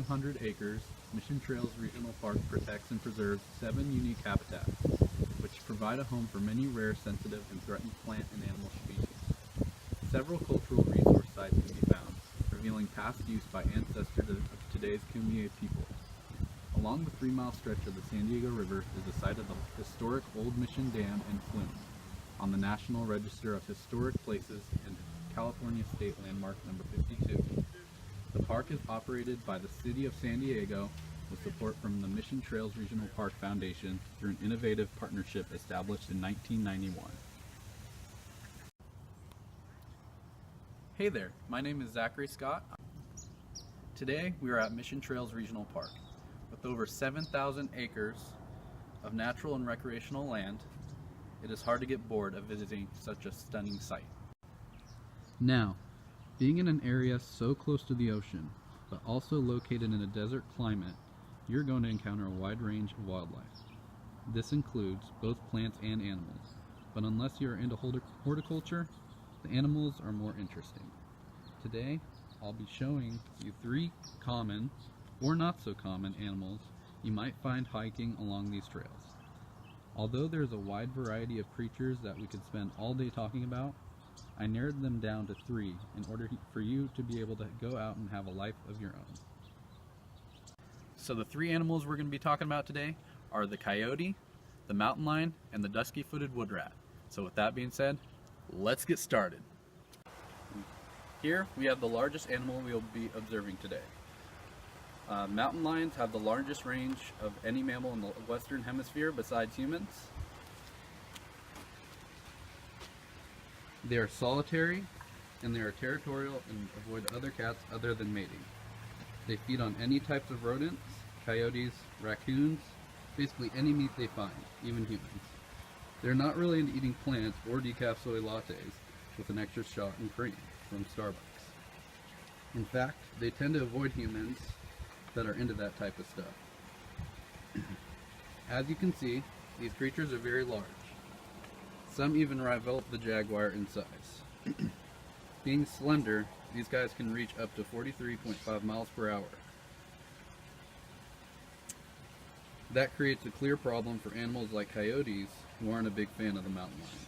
200 acres, Mission Trails Regional Park protects and preserves 7 unique habitats, which provide a home for many rare, sensitive, and threatened plant and animal species. Several cultural resource sites can be found, revealing past use by ancestors of today's Kumeyaay people. Along the 3-mile stretch of the San Diego River is the site of the historic Old Mission Dam and Flume, on the National Register of Historic Places and California State Landmark number 52. The park is operated by the City of San Diego with support from the Mission Trails Regional Park Foundation through an innovative partnership established in 1991. Hey there, my name is Zachary Scott. Today we are at Mission Trails Regional Park. With over 7,000 acres of natural and recreational land, it is hard to get bored of visiting such a stunning site. Now, being in an area so close to the ocean, but also located in a desert climate, you're going to encounter a wide range of wildlife. This includes both plants and animals, but unless you're into horticulture, the animals are more interesting. Today, I'll be showing you 3 common or not so common animals you might find hiking along these trails. Although there's a wide variety of creatures that we could spend all day talking about, I narrowed them down to 3 in order for you to be able to go out and have a life of your own. So the 3 animals we're going to be talking about today are the coyote, the mountain lion, and the dusky-footed wood rat. So with that being said, let's get started. Here we have the largest animal we will be observing today. Mountain lions have the largest range of any mammal in the Western Hemisphere besides humans. They are solitary and they are territorial and avoid other cats other than mating. They feed on any types of rodents, coyotes, raccoons, basically any meat they find, even humans. They're not really into eating plants or decaf soy lattes with an extra shot in cream from Starbucks. In fact, they tend to avoid humans that are into that type of stuff. As you can see, these creatures are very large. Some even rival the jaguar in size. Being slender, these guys can reach up to 43.5 miles per hour. That creates a clear problem for animals like coyotes who aren't a big fan of the mountain lion.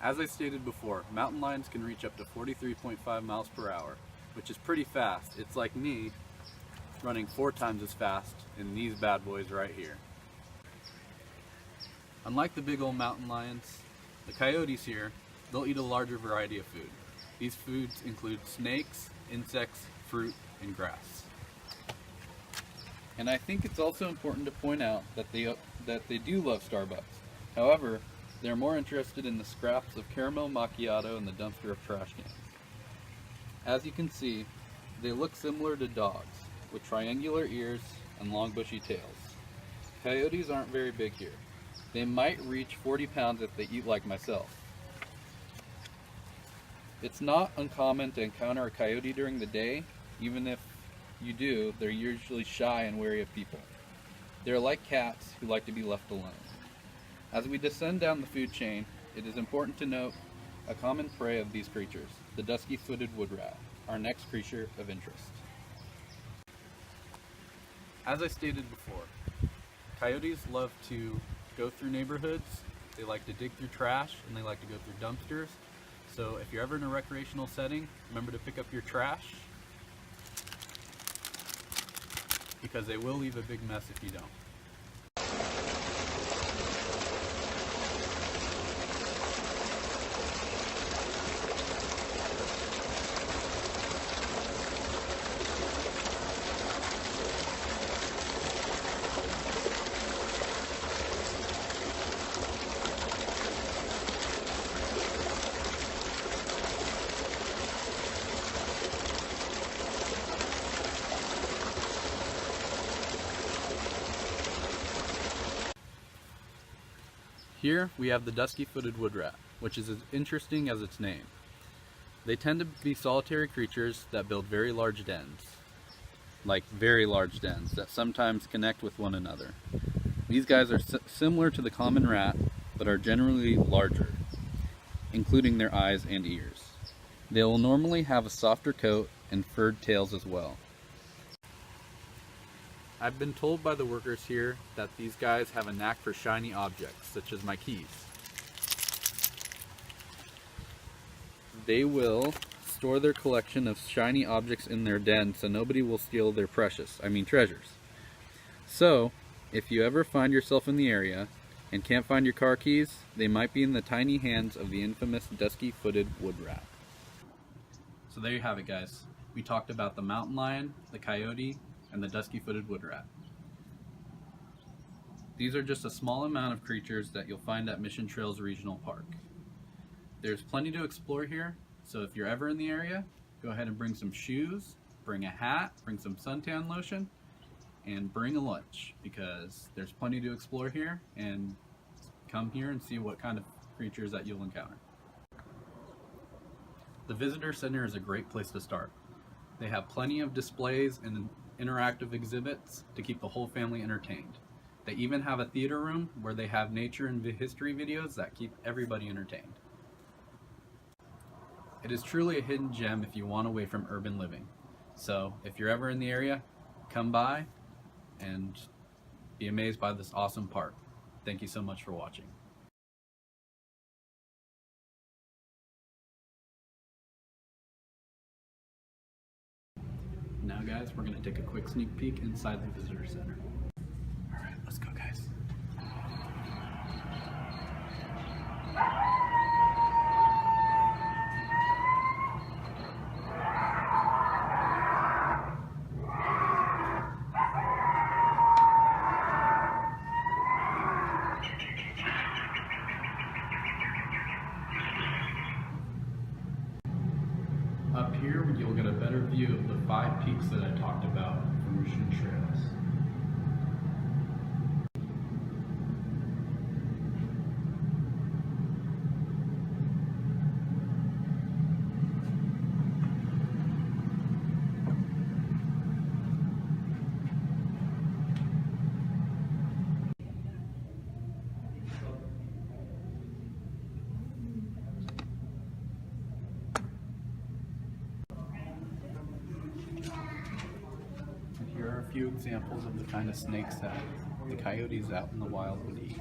As I stated before, mountain lions can reach up to 43.5 miles per hour, which is pretty fast. It's like me running 4 times as fast in these bad boys right here. Unlike the big old mountain lions, the coyotes here, they'll eat a larger variety of food. These foods include snakes, insects, fruit, and grass. And I think it's also important to point out that they do love Starbucks. However, they're more interested in the scraps of caramel macchiato in the dumpster of trash cans. As you can see, they look similar to dogs, with triangular ears and long bushy tails. Coyotes aren't very big here. They might reach 40 pounds if they eat like myself. It's not uncommon to encounter a coyote during the day. Even if you do, they're usually shy and wary of people. They're like cats who like to be left alone. As we descend down the food chain, it is important to note a common prey of these creatures, the dusky-footed wood rat, our next creature of interest. As I stated before, coyotes love to go through neighborhoods, they like to dig through trash, and they like to go through dumpsters. So if you're ever in a recreational setting, remember to pick up your trash, because they will leave a big mess if you don't. Here we have the dusky-footed wood rat, which is as interesting as its name. They tend to be solitary creatures that build very large dens, that sometimes connect with one another. These guys are similar to the common rat, but are generally larger, including their eyes and ears. They will normally have a softer coat and furred tails as well. I've been told by the workers here that these guys have a knack for shiny objects, such as my keys. They will store their collection of shiny objects in their den so nobody will steal their treasures. So, if you ever find yourself in the area and can't find your car keys, they might be in the tiny hands of the infamous dusky-footed wood rat. So there you have it, guys. We talked about the mountain lion, the coyote, and the dusky-footed wood rat. These are just a small amount of creatures that you'll find at Mission Trails Regional Park. There's plenty to explore here, so if you're ever in the area, go ahead and bring some shoes, bring a hat, bring some suntan lotion, and bring a lunch, because there's plenty to explore here, and come here and see what kind of creatures that you'll encounter. The Visitor Center is a great place to start. They have plenty of displays and interactive exhibits to keep the whole family entertained. They even have a theater room where they have nature and history videos that keep everybody entertained. It is truly a hidden gem if you want away from urban living. So if you're ever in the area, come by and be amazed by this awesome park. Thank you so much for watching. Now guys, we're going to take a quick sneak peek inside the Visitor Center. Alright, let's go guys. Up here, you'll get a better view of the 5 peaks that I talked about from Mission Trails. Here are a few examples of the kind of snakes that the coyotes out in the wild would eat.